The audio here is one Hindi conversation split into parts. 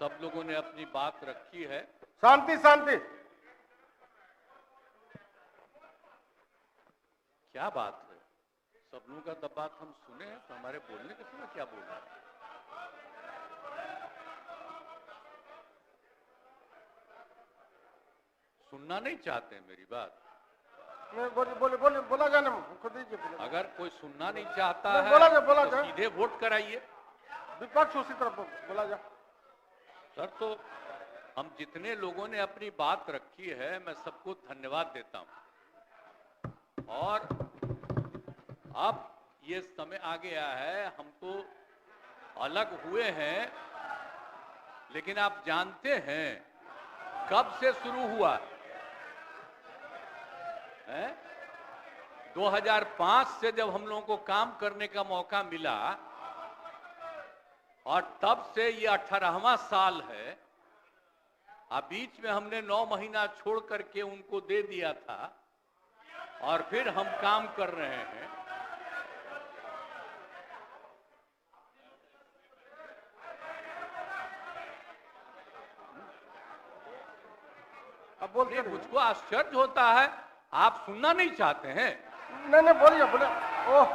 सब लोगों ने अपनी बात रखी है। शांति शांति। क्या बात है, सब लोगों का बात हम सुने हैं, तो हमारे बोलने के समय क्या बोल रहे हैं? सुनना नहीं चाहते हैं मेरी बात? बोला जाने खुद दीजिए। अगर कोई सुनना नहीं चाहता है बोला तो जाए। सीधे वोट कराइए। विपक्ष उसी तरफ बोला जाए। सर तो हम जितने लोगों ने अपनी बात रखी है, मैं सबको धन्यवाद देता हूं। और अब ये समय आ गया है, हम तो अलग हुए हैं, लेकिन आप जानते हैं कब से शुरू हुआ है? 2005 से जब हम लोगों को काम करने का मौका मिला, और तब से ये 18वां साल है। अब बीच में हमने 9 महीना छोड़ करके उनको दे दिया था, और फिर हम काम कर रहे हैं। अब बोलिए। मुझको आश्चर्य होता है, आप सुनना नहीं चाहते हैं? नहीं बोलिए ओह,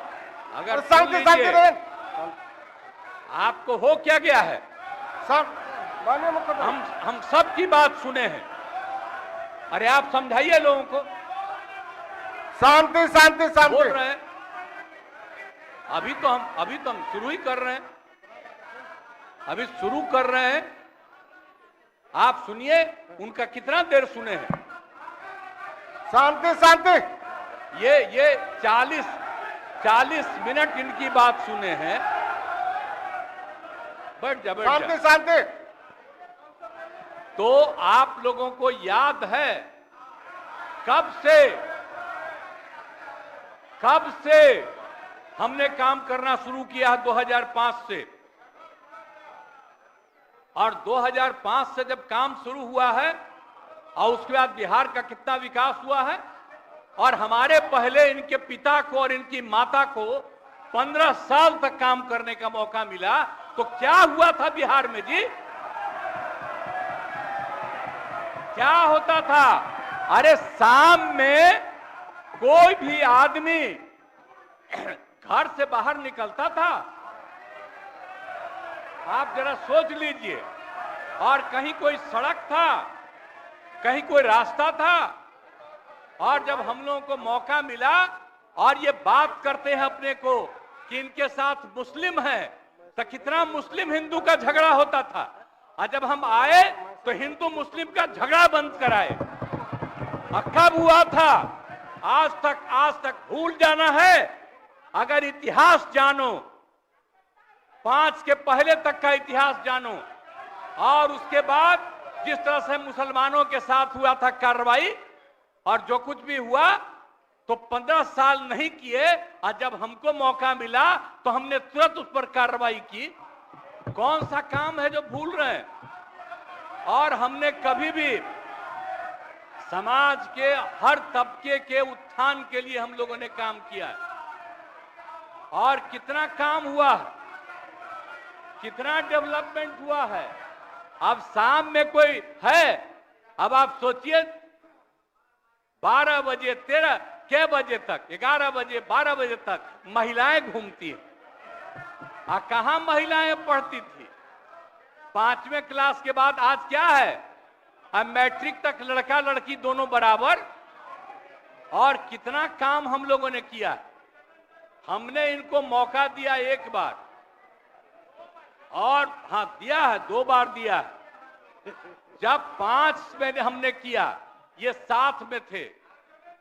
अगर शांति शांति रहे। आपको हो क्या गया है? सब हम सब की बात सुने हैं। अरे आप समझाइए लोगों को। शांति शांति शांति बोल रहे हैं। अभी तो हम शुरू ही कर रहे हैं। अभी शुरू कर रहे हैं। आप सुनिए, उनका कितना देर सुने हैं। शांति शांति। ये 40 मिनट इनकी बात सुने हैं। बैठ जा। शांति शांति। तो आप लोगों को याद है कब से हमने काम करना शुरू किया? 2005 से। और 2005 से जब काम शुरू हुआ है, और उसके बाद बिहार का कितना विकास हुआ है, और हमारे पहले इनके पिता को और इनकी माता को 15 साल तक काम करने का मौका मिला। तो क्या हुआ था बिहार में जी? क्या होता था? अरे शाम में कोई भी आदमी घर से बाहर निकलता था, आप जरा सोच लीजिए, और कहीं कोई सड़क था, कहीं कोई रास्ता था। और जब हम लोगों को मौका मिला, और ये बात करते हैं अपने को कि इनके साथ मुस्लिम है, तो कितना मुस्लिम हिंदू का झगड़ा होता था। और जब हम आए तो हिंदू मुस्लिम का झगड़ा बंद कराए। कब हुआ था? आज तक भूल जाना है। अगर इतिहास जानो, 5 के पहले तक का इतिहास जानो, और उसके बाद जिस तरह से मुसलमानों के साथ हुआ था कार्रवाई, और जो कुछ भी हुआ, तो 15 साल नहीं किए, और जब हमको मौका मिला तो हमने तुरंत उस पर कार्रवाई की। कौन सा काम है जो भूल रहे हैं? और हमने कभी भी समाज के हर तबके के उत्थान के लिए हम लोगों ने काम किया है। और कितना काम हुआ है, कितना डेवलपमेंट हुआ है। अब शाम में कोई है, अब आप सोचिए 12 बजे 13 के बजे तक, 11 बजे 12 बजे तक महिलाएं घूमती हैं। कहां महिलाएं पढ़ती थी? 5वें क्लास के बाद आज क्या है? अब मैट्रिक तक लड़का लड़की दोनों बराबर। और कितना काम हम लोगों ने किया। हमने इनको मौका दिया एक बार, और हाँ दिया है, 2 बार दिया है। जब 5 में हमने किया, ये 7 में थे,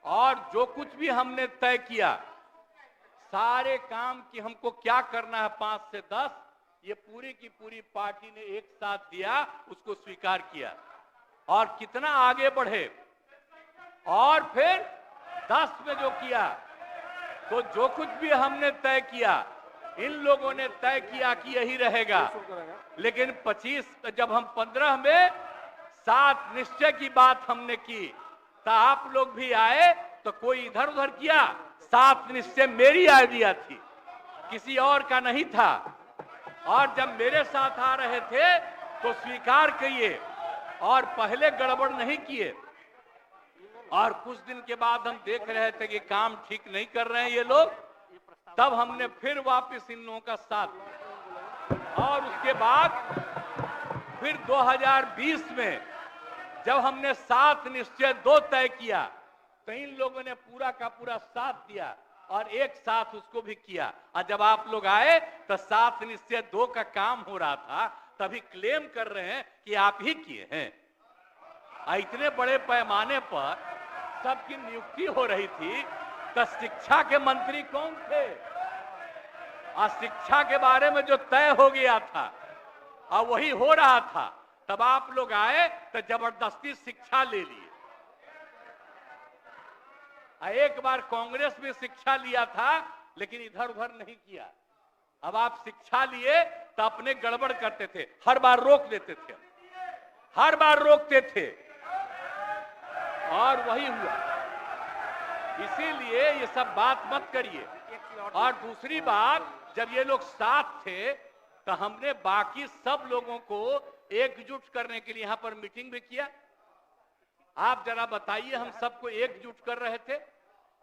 और जो कुछ भी हमने तय किया, सारे काम की हमको क्या करना है 5 से 10, ये पूरी की पूरी पार्टी ने एक साथ दिया, उसको स्वीकार किया, और कितना आगे बढ़े। और फिर 10 में जो किया, तो जो कुछ भी हमने तय किया, इन लोगों ने तय किया कि यही रहेगा। लेकिन 25 जब हम 15 में 7 निश्चय की बात हमने की, तो आप लोग भी आए, तो कोई इधर उधर किया। 7 निश्चय मेरी आइडिया थी, किसी और का नहीं था। और जब मेरे साथ आ रहे थे, तो स्वीकार किए और पहले गड़बड़ नहीं किए। और कुछ दिन के बाद हम देख रहे थे कि काम ठीक नहीं कर रहे हैं ये लोग, तब हमने फिर वापस इन लोगों का साथ दिया। और उसके बाद फिर 2020 में जब हमने 7 निश्चय 2 तय किया तो इन लोगों ने पूरा का पूरा साथ दिया और एक साथ उसको भी किया। और जब आप लोग आए तो 7 निश्चय 2 का काम हो रहा था, तभी क्लेम कर रहे हैं कि आप ही किए हैं। इतने बड़े पैमाने पर सबकी नियुक्ति हो रही थी, तो शिक्षा के मंत्री कौन थे? और शिक्षा के बारे में जो तय हो गया था और वही हो रहा था, तब आप लोग आए तो जबरदस्ती शिक्षा ले लिए। एक बार कांग्रेस में शिक्षा लिया था, लेकिन इधर उधर नहीं किया। अब आप शिक्षा लिए तो अपने गड़बड़ करते थे, हर बार रोक देते थे, हर बार रोकते थे, और वही हुआ। इसीलिए ये सब बात मत करिए। और दूसरी बात, जब ये लोग साथ थे तो हमने बाकी सब लोगों को एकजुट करने के लिए यहां पर मीटिंग भी किया। आप जरा बताइए, हम सबको एकजुट कर रहे थे।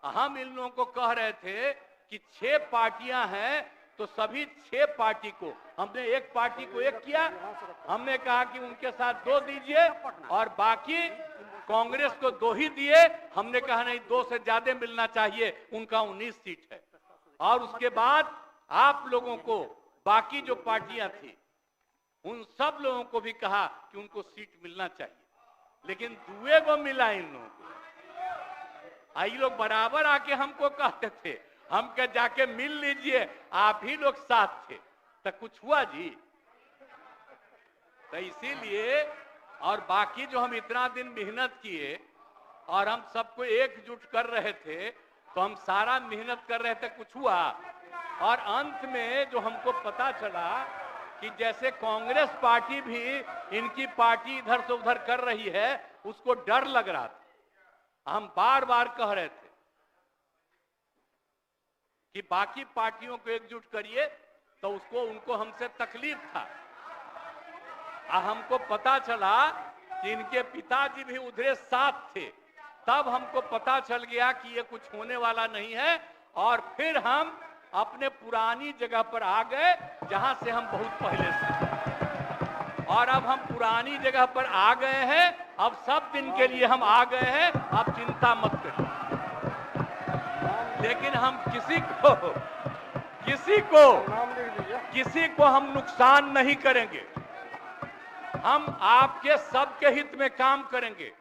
हम इन लोगों को कह रहे थे कि 6 पार्टियां हैं तो सभी 6 पार्टी को, हमने एक पार्टी को एक किया। हमने कहा कि उनके साथ 2 दीजिए और बाकी कांग्रेस को 2 ही दिए। हमने कहा नहीं, 2 से ज्यादा मिलना चाहिए, उनका 19 सीट है। और उसके बाद आप लोगों को बाकी जो पार्टियां थी उन सब लोगों को भी कहा कि उनको सीट मिलना चाहिए, लेकिन दुए को मिला इन लोगों को। ये लोग बराबर आके हमको कहते थे, हम क्या जाके मिल लीजिए, आप ही लोग साथ थे, तो कुछ हुआ जी? तो इसीलिए, और बाकी जो हम इतना दिन मेहनत किए और हम सबको एकजुट कर रहे थे, तो हम सारा मेहनत कर रहे थे, कुछ हुआ? और अंत में जो हमको पता चला कि जैसे कांग्रेस पार्टी भी इनकी पार्टी इधर से उधर कर रही है, उसको डर लग रहा था। हम बार बार कह रहे थे कि बाकी पार्टियों को एकजुट करिए, तो उसको उनको हमसे तकलीफ था। हमको पता चला कि इनके पिताजी भी उधरे साथ थे, तब हमको पता चल गया कि ये कुछ होने वाला नहीं है। और फिर हम अपने पुरानी जगह पर आ गए, जहां से हम बहुत पहले से। और अब हम पुरानी जगह पर आ गए हैं, अब सब दिन के लिए हम आ गए हैं, अब चिंता मत करिए। लेकिन हम किसी को हम नुकसान नहीं करेंगे। हम आपके सबके हित में काम करेंगे।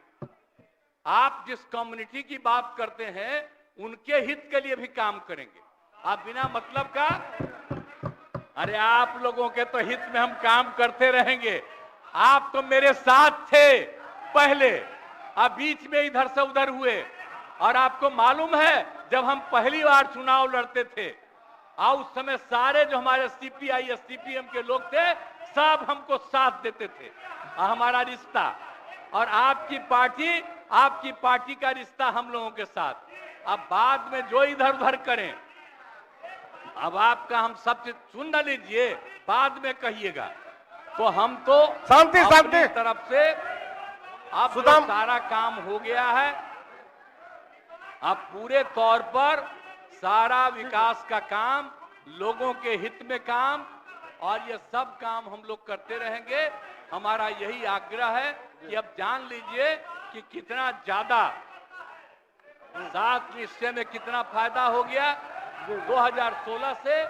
आप जिस कम्युनिटी की बात करते हैं, उनके हित के लिए भी काम करेंगे। आप बिना मतलब का, अरे आप लोगों के तो हित में हम काम करते रहेंगे। आप तो मेरे साथ थे पहले, अब बीच में इधर से उधर हुए। और आपको मालूम है, जब हम पहली बार चुनाव लड़ते थे, उस समय सारे जो हमारे सीपीआई सीपीएम के लोग थे, सब हमको साथ देते थे। हमारा रिश्ता और आपकी पार्टी का रिश्ता हम लोगों के साथ। अब बाद में जो इधर उधर करें, अब आपका हम सब चीज सुन न लीजिए, बाद में कहिएगा। तो हम तो शांति अपनी तरफ से अब सारा काम हो गया है। अब पूरे तौर पर सारा विकास का काम, लोगों के हित में काम, और ये सब काम हम लोग करते रहेंगे। हमारा यही आग्रह है कि अब जान लीजिए कि कितना ज्यादा 7 निश्चय में कितना फायदा हो गया 2016 से,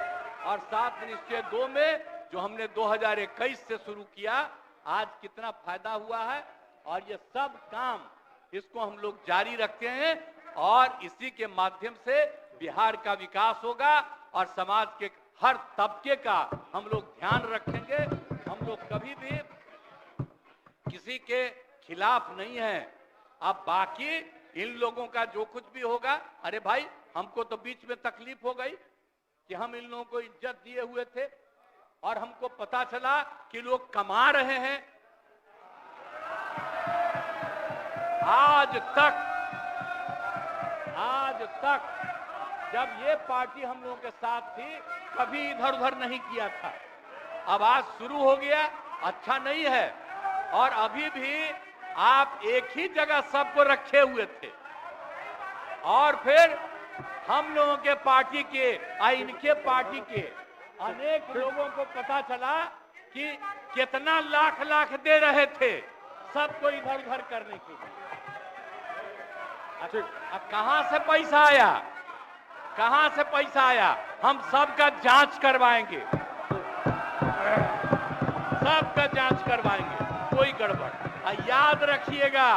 और 7 निश्चय 2 में जो हमने 2021 से शुरू किया, आज कितना फायदा हुआ है। और ये सब काम इसको हम लोग जारी रखते हैं, और इसी के माध्यम से बिहार का विकास होगा और समाज के हर तबके का हम लोग ध्यान रखेंगे। हम लोग कभी भी किसी के खिलाफ नहीं है। अब बाकी इन लोगों का जो कुछ भी होगा, अरे भाई हमको तो बीच में तकलीफ हो गई कि हम इन लोगों को इज्जत दिए हुए थे और हमको पता चला कि लोग कमा रहे हैं। आज तक जब ये पार्टी हम लोगों के साथ थी, कभी इधर उधर नहीं किया था। अब आज शुरू हो गया अच्छा नहीं है। और अभी भी आप एक ही जगह सबको रखे हुए थे और फिर हम लोगों के पार्टी के इनके पार्टी के अनेक लोगों को पता चला कि कितना लाख लाख दे रहे थे सबको इधर उधर करने के लिए। कहां से पैसा आया, कहां से पैसा आया? हम सबका जांच करवाएंगे, सबका जांच करवाएंगे, कोई गड़बड़। याद रखिएगा,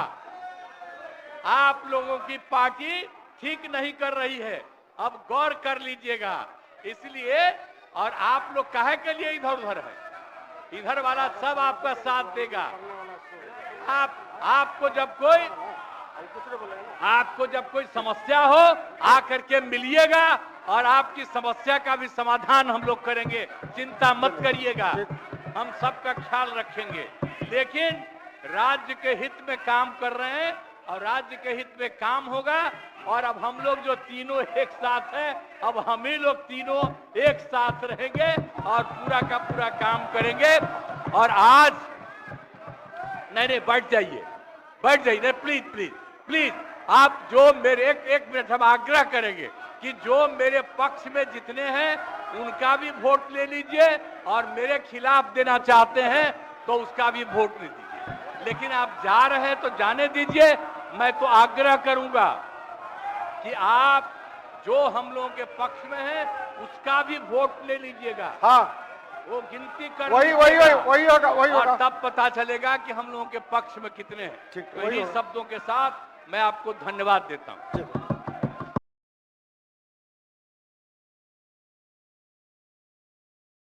आप लोगों की पार्टी ठीक नहीं कर रही है, अब गौर कर लीजिएगा। इसलिए और आप लोग काहे के लिए इधर उधर है? इधर वाला सब आपका साथ देगा। आपको जब कोई समस्या हो आकर के मिलिएगा और आपकी समस्या का भी समाधान हम लोग करेंगे, चिंता मत करिएगा, हम सबका ख्याल रखेंगे। लेकिन राज्य के हित में काम कर रहे हैं और राज्य के हित में काम होगा। और अब हम लोग जो तीनों एक साथ हैं, अब हम ही लोग तीनों एक साथ रहेंगे और पूरा का पूरा काम करेंगे। और आज नहीं बैठ जाइए, बैठ जाइए, नहीं प्लीज प्लीज प्लीज, आप जो मेरे एक मिनट हम आग्रह करेंगे कि जो मेरे पक्ष में जितने हैं उनका भी वोट ले लीजिए और मेरे खिलाफ देना चाहते हैं तो उसका भी वोट ले दीजिए। लेकिन आप जा रहे हैं तो जाने दीजिए। मैं तो आग्रह करूंगा कि आप जो हम लोगों के पक्ष में हैं उसका भी वोट ले लीजिएगा। हाँ, वो गिनती कर वही होगा। और तब पता चलेगा कि हम लोगों के पक्ष में कितने हैं। ठीक, तो इन्हीं शब्दों के साथ मैं आपको धन्यवाद देता हूं।